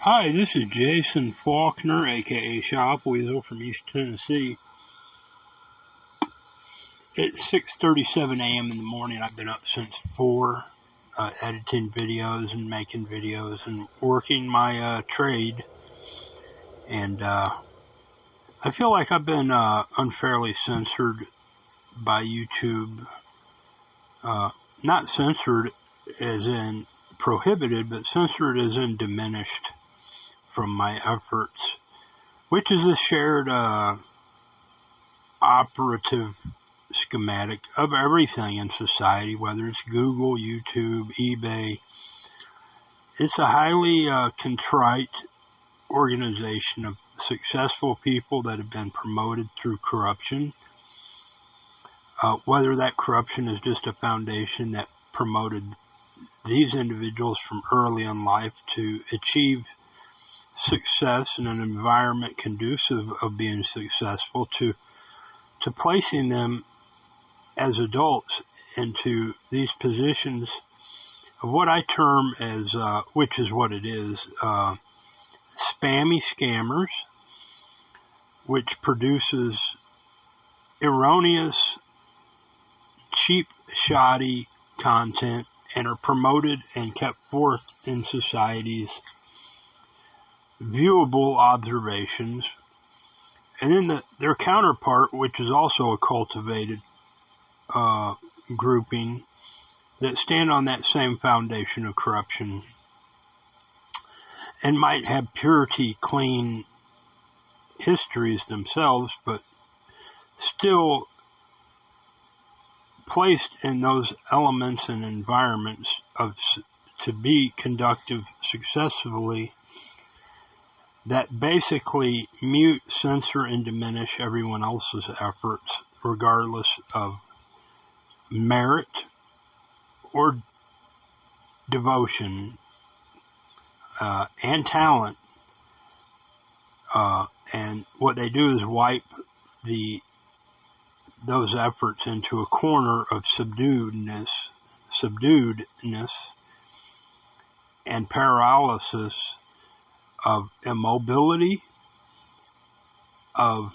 Hi, this is Jason Faulkner, aka Shop Weasel from East Tennessee. It's 6:37 a.m. in the morning. I've been up since 4, editing videos and making videos and working my trade. And I feel like I've been unfairly censored by YouTube. Not censored as in prohibited, but censored as in diminished from my efforts, which is a shared operative schematic of everything in society, whether it's Google, YouTube, eBay. It's a highly contrite organization of successful people that have been promoted through corruption. Whether that corruption is just a foundation that promoted these individuals from early in life to achieve success in an environment conducive of being successful, to placing them as adults into these positions of what I term as, which is what it is, spammy scammers, which produces erroneous, cheap, shoddy content and are promoted and kept forth in society's viewable observations. And then their counterpart, which is also a cultivated grouping that stand on that same foundation of corruption and might have purity, clean histories themselves, but still placed in those elements and environments to be conductive successfully, that basically mute, censor, and diminish everyone else's efforts, regardless of merit or devotion and talent. And what they do is wipe those efforts into a corner of subduedness and paralysis, of immobility, of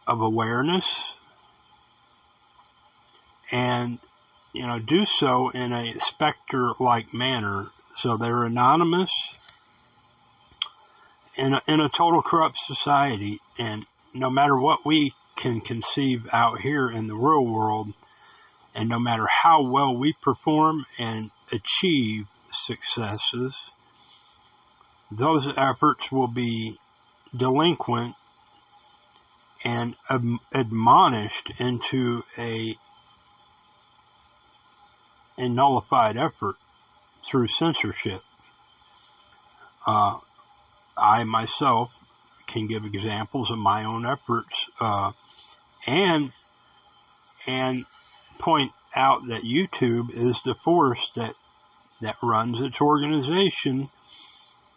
awareness, and do so in a specter-like manner. So they're anonymous in a total corrupt society, and no matter what we can conceive out here in the real world, and no matter how well we perform and achieve successes, those efforts will be delinquent and admonished into a nullified effort through censorship. I myself can give examples of my own efforts and point out that YouTube is the force that runs its organization,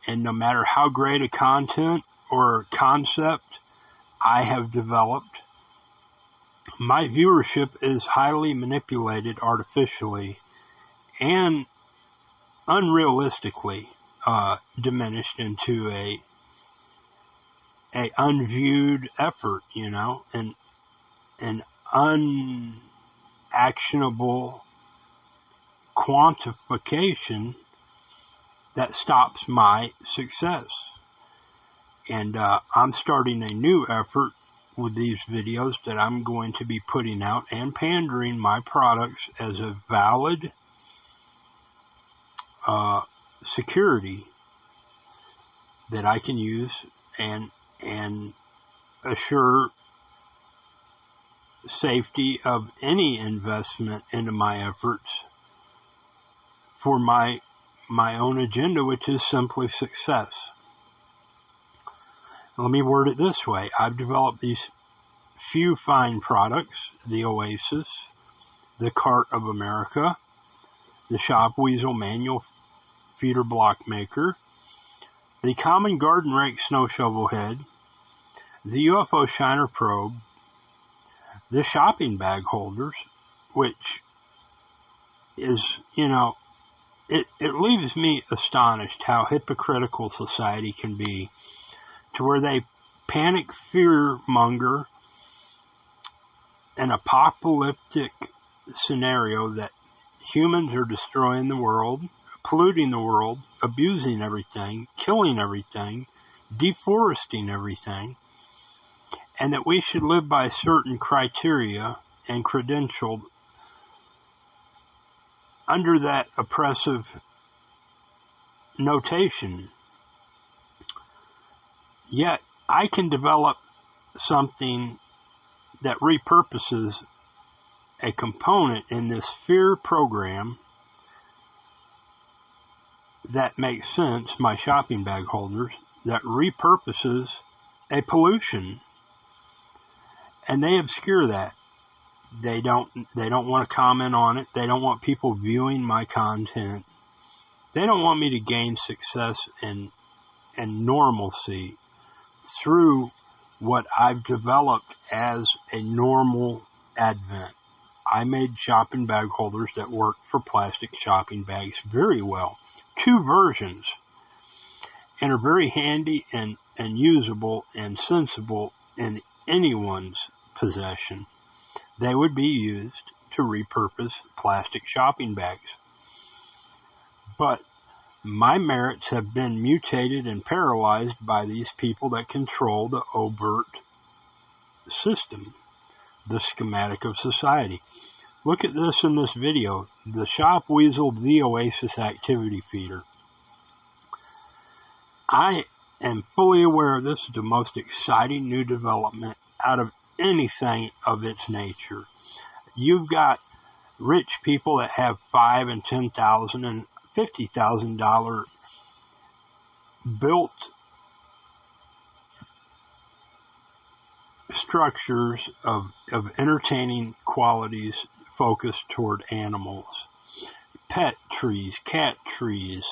and no matter how great a content or concept I have developed, my viewership is highly manipulated artificially and unrealistically diminished into a unviewed effort, and an unactionable quantification that stops my success. And I'm starting a new effort with these videos that I'm going to be putting out and pandering my products as a valid security that I can use and assure safety of any investment into my efforts for my own agenda, which is simply success. Let me word it this way. I've developed these few fine products: the Oasis, the Cart of America, the Shop Weasel Manual Feeder Block Maker, the Common Garden Rake Snow Shovel Head, the UFO Shiner Probe, the shopping bag holders, which is, it leaves me astonished how hypocritical society can be, to where they panic fear-monger an apocalyptic scenario that humans are destroying the world, polluting the world, abusing everything, killing everything, deforesting everything, and that we should live by certain criteria and credentialed under that oppressive notation. Yet I can develop something that repurposes a component in this fear program that makes sense, my shopping bag holders, that repurposes a pollution. And they obscure that. They don't want to comment on it. They don't want people viewing my content. They don't want me to gain success and normalcy through what I've developed as a normal advent. I made shopping bag holders that work for plastic shopping bags very well. 2 versions. And are very handy and usable and sensible in anyone's possession. They would be used to repurpose plastic shopping bags. But my merits have been mutated and paralyzed by these people that control the overt system, the schematic of society. Look at this in this video, the Shop Weasel the Oasis activity feeder. I am fully aware this is the most exciting new development out of anything of its nature. You've got rich people that have $5,000 and $10,000 and $50,000 built structures of entertaining qualities focused toward animals. Pet trees, cat trees,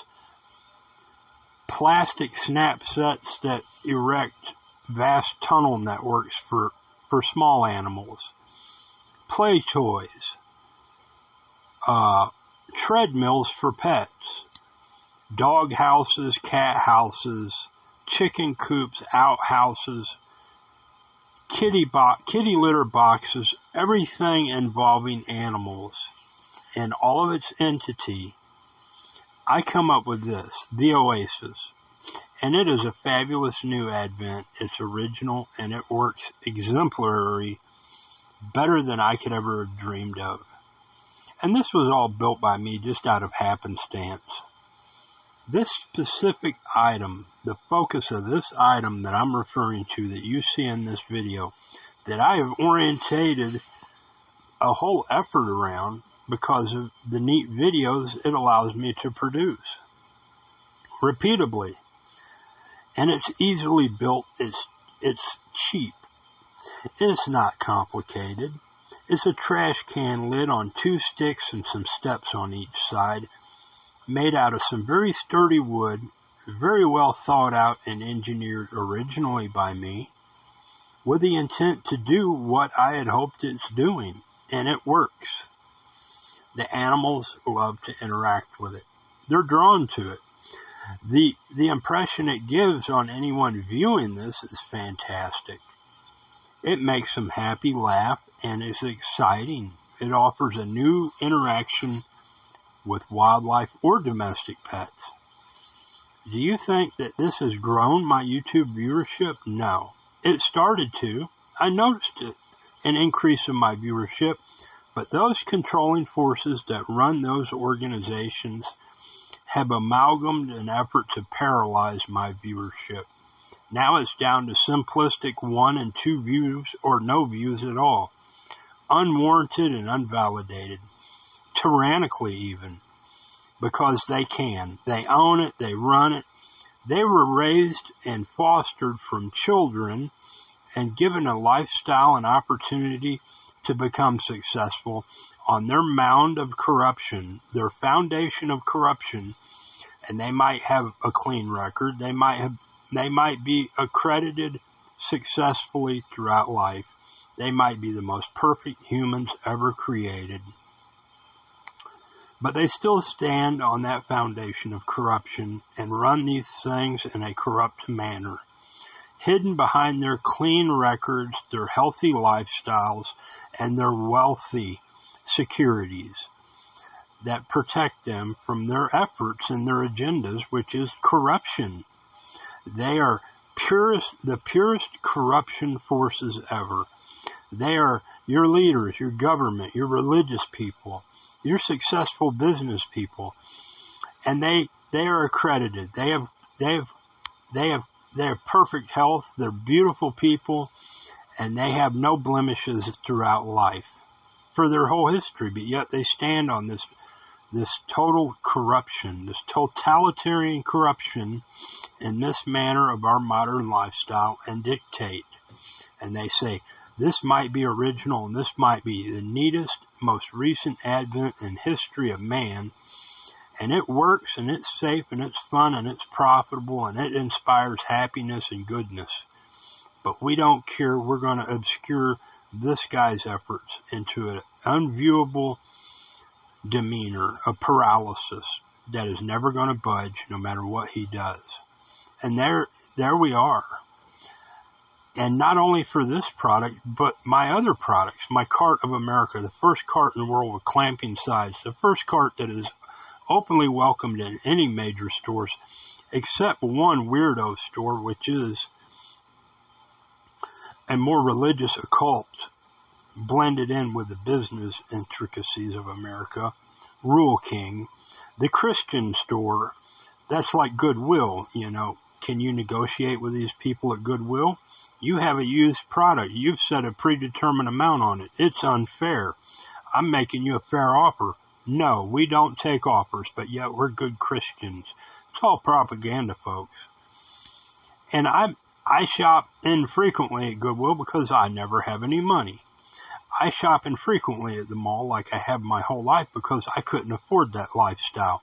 plastic snap sets that erect vast tunnel networks for small animals, play toys, treadmills for pets, dog houses, cat houses, chicken coops, outhouses, kitty litter boxes, everything involving animals and all of its entity. I come up with this, the Oasis. And it is a fabulous new advent. It's original and it works exemplary, better than I could ever have dreamed of. And this was all built by me just out of happenstance. This specific item, the focus of this item that I'm referring to that you see in this video, that I have orientated a whole effort around because of the neat videos it allows me to produce repeatably. And it's easily built. It's cheap. It's not complicated. It's a trash can lid on 2 sticks and some steps on each side, made out of some very sturdy wood, very well thought out and engineered originally by me, with the intent to do what I had hoped it's doing, and it works. The animals love to interact with it. They're drawn to it. The impression it gives on anyone viewing this is fantastic. It makes them happy, laugh, and is exciting. It offers a new interaction with wildlife or domestic pets. Do you think that this has grown my YouTube viewership? No. It started to. I noticed an increase in my viewership, but those controlling forces that run those organizations have amalgamated an effort to paralyze my viewership. Now it's down to simplistic 1 and 2 views or no views at all. Unwarranted and unvalidated. Tyrannically even. Because they can. They own it. They run it. They were raised and fostered from children and given a lifestyle and opportunity to become successful on their mound of corruption, their foundation of corruption, and they might have a clean record. They might be accredited successfully throughout life. They might be the most perfect humans ever created. But they still stand on that foundation of corruption and run these things in a corrupt manner. Hidden behind their clean records, their healthy lifestyles, and their wealthy securities that protect them from their efforts and their agendas, which is corruption. They are the purest corruption forces ever. They are your leaders, your government, your religious people, your successful business people, and they are accredited. They have perfect health. They're beautiful people, and they have no blemishes throughout life for their whole history. But yet they stand on this total corruption, this totalitarian corruption in this manner of our modern lifestyle and dictate. And they say, this might be original and this might be the neatest, most recent advent in history of man. And it works and it's safe and it's fun and it's profitable and it inspires happiness and goodness. But we don't care. We're going to obscure this guy's efforts into an unviewable demeanor, a paralysis that is never going to budge no matter what he does. And there we are. And not only for this product, but my other products, my cart of America, the first cart in the world with clamping sides, the first cart that is openly welcomed in any major stores, except one weirdo store, which is a more religious occult blended in with the business intricacies of America, Rule King. The Christian store, that's like Goodwill, Can you negotiate with these people at Goodwill? You have a used product. You've set a predetermined amount on it. It's unfair. I'm making you a fair offer. No, we don't take offers, but yet we're good Christians. It's all propaganda, folks. And I shop infrequently at Goodwill because I never have any money. I shop infrequently at the mall like I have my whole life because I couldn't afford that lifestyle.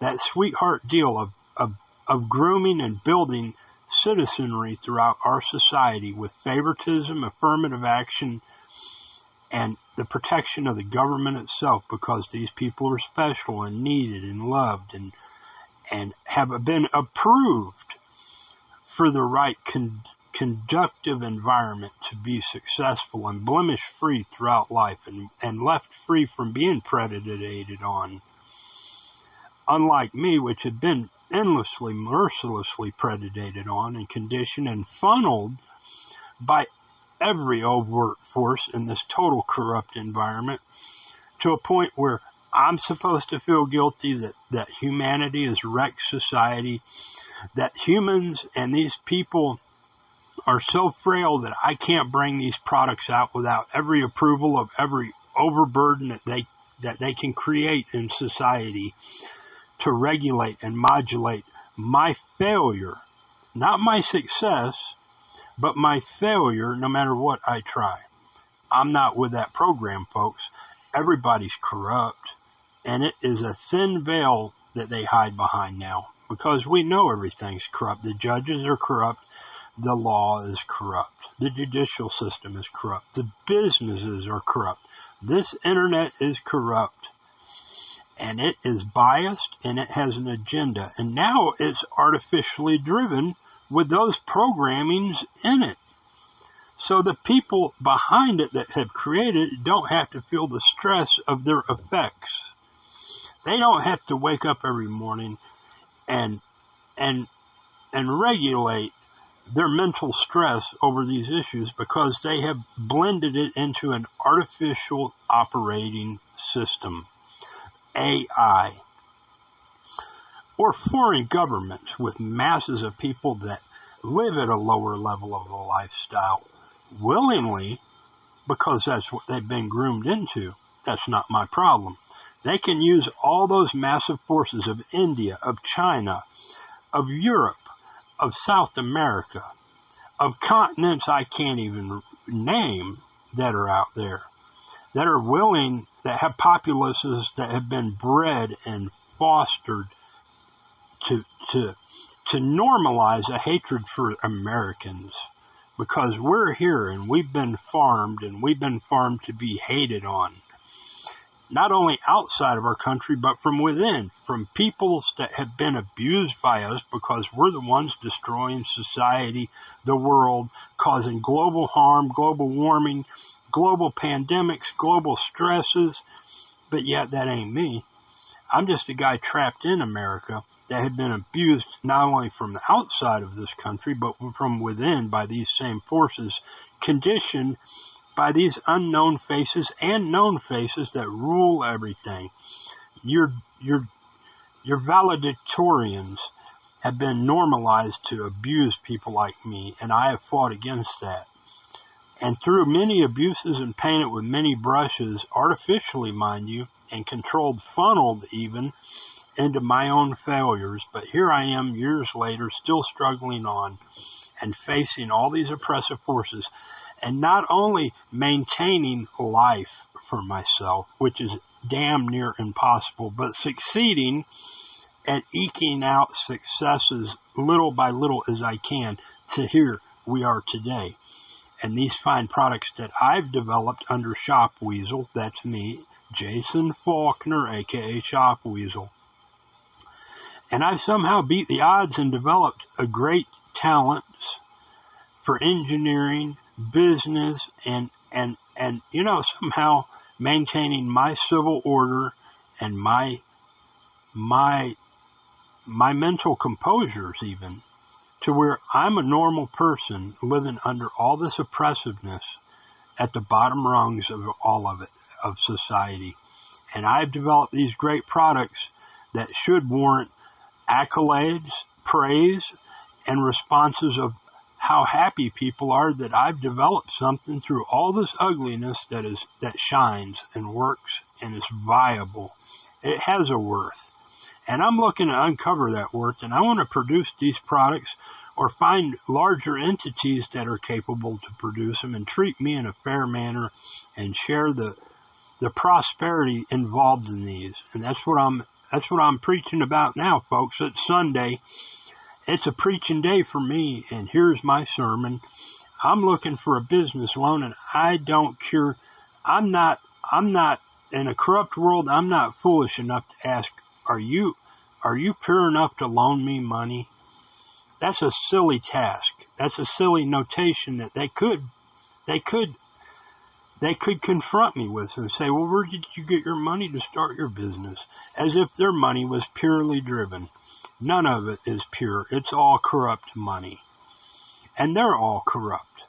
That sweetheart deal of grooming and building citizenry throughout our society with favoritism, affirmative action, and the protection of the government itself, because these people are special and needed and loved and have been approved for the right conductive environment to be successful and blemish-free throughout life and left free from being predated on. Unlike me, which had been endlessly, mercilessly predated on and conditioned and funneled by every overt force in this total corrupt environment to a point where I'm supposed to feel guilty that humanity is wrecked society, that humans and these people are so frail that I can't bring these products out without every approval of every overburden that they can create in society to regulate and modulate my failure, not my success, but my failure no matter what I try. I'm not with that program, folks. Everybody's corrupt, and it is a thin veil that they hide behind now because we know everything's corrupt. The judges are corrupt. The law is corrupt. The judicial system is corrupt. The businesses are corrupt. This internet is corrupt. And it is biased, and it has an agenda. And now it's artificially driven with those programmings in it. So the people behind it that have created it don't have to feel the stress of their effects. They don't have to wake up every morning and regulate their mental stress over these issues because they have blended it into an artificial operating system. AI, or foreign governments with masses of people that live at a lower level of the lifestyle willingly because that's what they've been groomed into. That's not my problem. They can use all those massive forces of India, of China, of Europe, of South America, of continents I can't even name that are out there, that are willing, that have populaces that have been bred and fostered to normalize a hatred for Americans because we're here and we've been farmed to be hated on. not only outside of our country, but from within, from peoples that have been abused by us because we're the ones destroying society, the world, causing global harm, global warming, global pandemics, global stresses. But yet that ain't me. I'm just a guy trapped in America that had been abused not only from the outside of this country, but from within by these same forces, conditioned by these unknown faces and known faces that rule everything. Your valedictorians have been normalized to abuse people like me, and I have fought against that. And through many abuses and painted with many brushes, artificially, mind you, and controlled, funneled even, into my own failures. But here I am years later, still struggling on and facing all these oppressive forces, and not only maintaining life for myself, which is damn near impossible, but succeeding at eking out successes little by little as I can to here we are today. And these fine products that I've developed under Shop Weasel, that's me, Jason Faulkner, aka Shop Weasel. And I've somehow beat the odds and developed a great talent for engineering, business, and somehow maintaining my civil order and my mental composures even, to where I'm a normal person living under all this oppressiveness at the bottom rungs of all of it, of society. And I've developed these great products that should warrant accolades, praise, and responses of how happy people are that I've developed something through all this ugliness that shines and works and is viable. It has a worth. And I'm looking to uncover that worth, and I want to produce these products or find larger entities that are capable to produce them and treat me in a fair manner and share the prosperity involved in these. And that's what I'm preaching about now, folks. It's Sunday. It's a preaching day for me, and here's my sermon. I'm looking for a business loan, and I don't care. I'm not in a corrupt world. I'm not foolish enough to ask, are you pure enough to loan me money? That's a silly task. That's a silly notation that they could confront me with and say, well, where did you get your money to start your business? As if their money was purely driven. None of it is pure. It's all corrupt money. And they're all corrupt.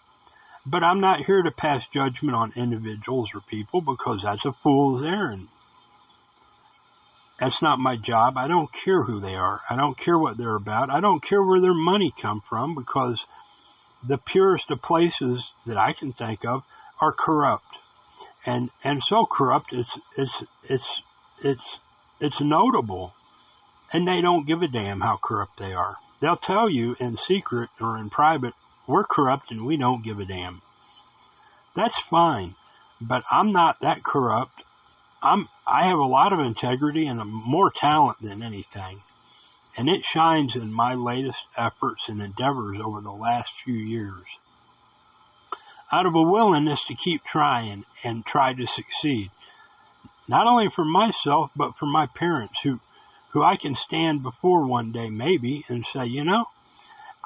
But I'm not here to pass judgment on individuals or people because that's a fool's errand. That's not my job. I don't care who they are. I don't care what they're about. I don't care where their money come from, because the purest of places that I can think of are corrupt. And so corrupt it's notable. And they don't give a damn how corrupt they are. They'll tell you in secret or in private, we're corrupt and we don't give a damn. That's fine. But I'm not that corrupt. I have a lot of integrity and more talent than anything. And it shines in my latest efforts and endeavors over the last few years. Out of a willingness to keep trying and try to succeed. Not only for myself, but for my parents who I can stand before one day maybe and say,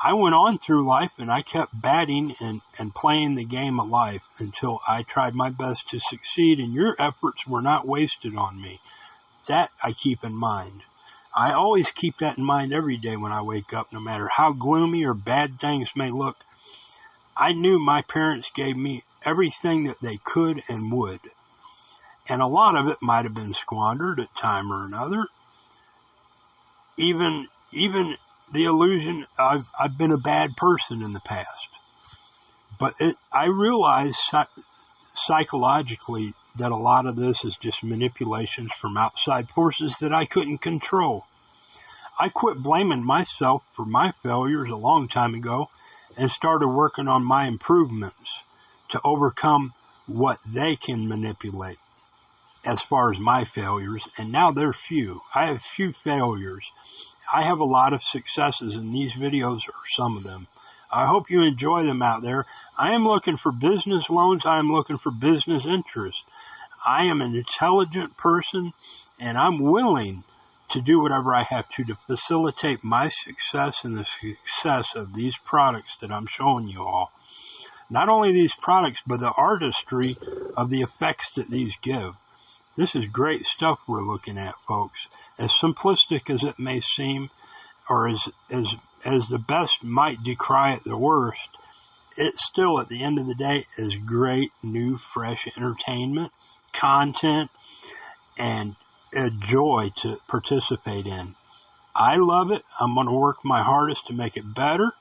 I went on through life and I kept batting and playing the game of life until I tried my best to succeed, and your efforts were not wasted on me. That I keep in mind. I always keep that in mind every day when I wake up, no matter how gloomy or bad things may look. I knew my parents gave me everything that they could and would. And a lot of it might have been squandered at time or another. Even the illusion I've been a bad person in the past. But I realize psychologically that a lot of this is just manipulations from outside forces that I couldn't control. I quit blaming myself for my failures a long time ago and started working on my improvements to overcome what they can manipulate as far as my failures. And now they're few. I have few failures. I have a lot of successes, and these videos are some of them. I hope you enjoy them out there. I am looking for business loans. I am looking for business interest. I am an intelligent person, and I'm willing to do whatever I have to facilitate my success and the success of these products that I'm showing you all. Not only these products, but the artistry of the effects that these give. This is great stuff we're looking at, folks. As simplistic as it may seem, or as the best might decry it the worst, it still, at the end of the day, is great, new, fresh entertainment, content, and a joy to participate in. I love it. I'm going to work my hardest to make it better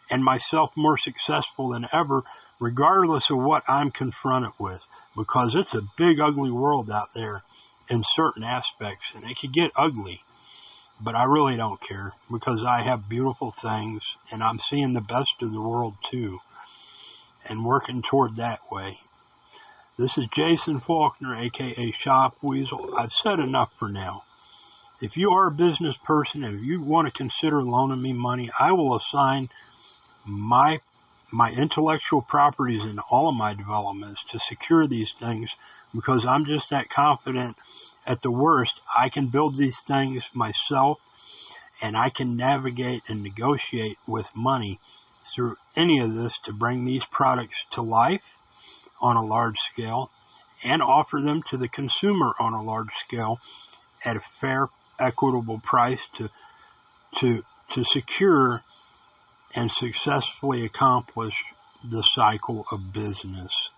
and myself more successful than ever, regardless of what I'm confronted with, because it's a big, ugly world out there in certain aspects, and it can get ugly. But I really don't care, because I have beautiful things, and I'm seeing the best of the world too, and working toward that way. This is Jason Faulkner, a.k.a. Shop Weasel. I've said enough for now. If you are a business person and if you want to consider loaning me money, I will assign my intellectual properties in all of my developments to secure these things, because I'm just that confident. At the worst, I can build these things myself, and I can navigate and negotiate with money through any of this to bring these products to life on a large scale and offer them to the consumer on a large scale at a fair, equitable price to secure and successfully accomplish the cycle of business.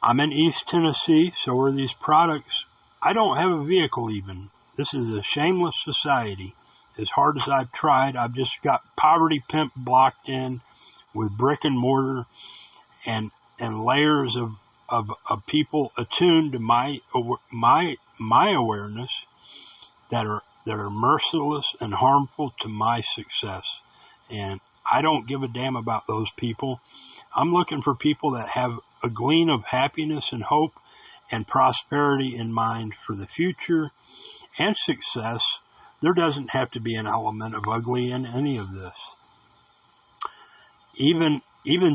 I'm in East Tennessee, so are these products. I don't have a vehicle even. This is a shameless society. As hard as I've tried, I've just got poverty pimp blocked in with brick and mortar and layers of people attuned to my awareness that are merciless and harmful to my success. And I don't give a damn about those people. I'm looking for people that have a gleam of happiness and hope and prosperity in mind for the future and success. There doesn't have to be an element of ugly in any of this. Even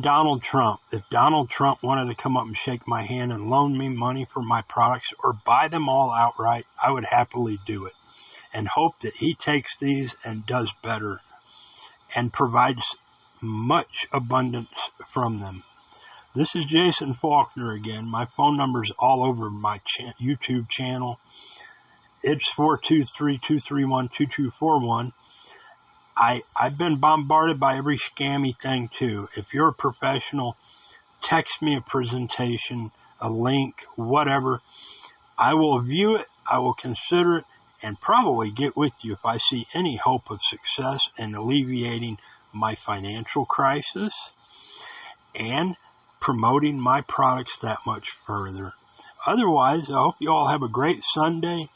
Donald Trump, if Donald Trump wanted to come up and shake my hand and loan me money for my products or buy them all outright, I would happily do it and hope that he takes these and does better and provides much abundance from them. This is Jason Faulkner again. My phone number is all over my YouTube channel. It's 423-231-2241. I've been bombarded by every scammy thing too. If you're a professional, text me a presentation, a link, whatever. I will view it, I will consider it, and probably get with you if I see any hope of success in alleviating my financial crisis and promoting my products that much further. Otherwise, I hope you all have a great Sunday.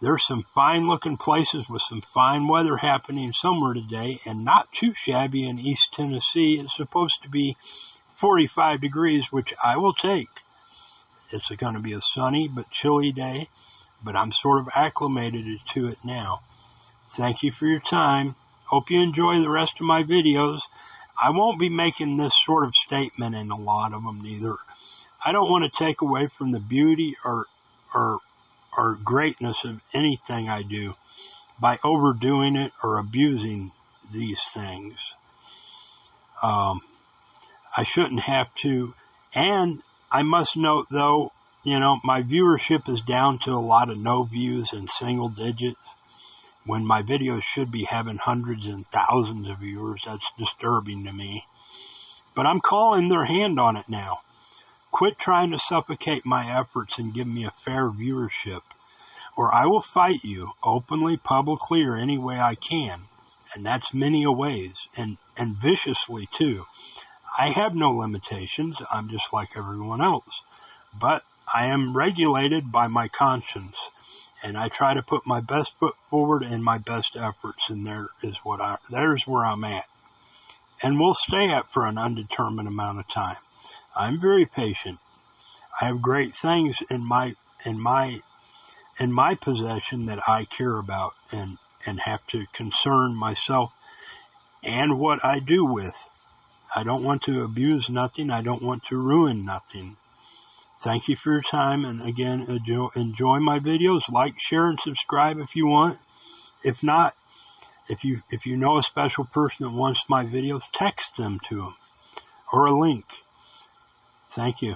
There's some fine-looking places with some fine weather happening somewhere today, and not too shabby in East Tennessee. It's supposed to be 45 degrees, which I will take. It's going to be a sunny but chilly day, but I'm sort of acclimated to it now. Thank you for your time. Hope you enjoy the rest of my videos. I won't be making this sort of statement in a lot of them either. I don't want to take away from the beauty or greatness of anything I do by overdoing it or abusing these things. I shouldn't have to. And I must note, though, my viewership is down to a lot of no views and single digits when my videos should be having hundreds and thousands of viewers. That's disturbing to me. But I'm calling their hand on it now. Quit trying to suffocate my efforts and give me a fair viewership, or I will fight you openly, publicly, or any way I can. And that's many a ways, and viciously too. I have no limitations. I'm just like everyone else. But I am regulated by my conscience, and I try to put my best foot forward and my best efforts, and there's where I'm at. And will stay at for an undetermined amount of time. I'm very patient. I have great things in my possession that I care about and have to concern myself and what I do with. I don't want to abuse nothing. I don't want to ruin nothing. Thank you for your time, and again, enjoy my videos. Like, share, and subscribe if you want. If not, if you know a special person that wants my videos, text them to them or a link. Thank you.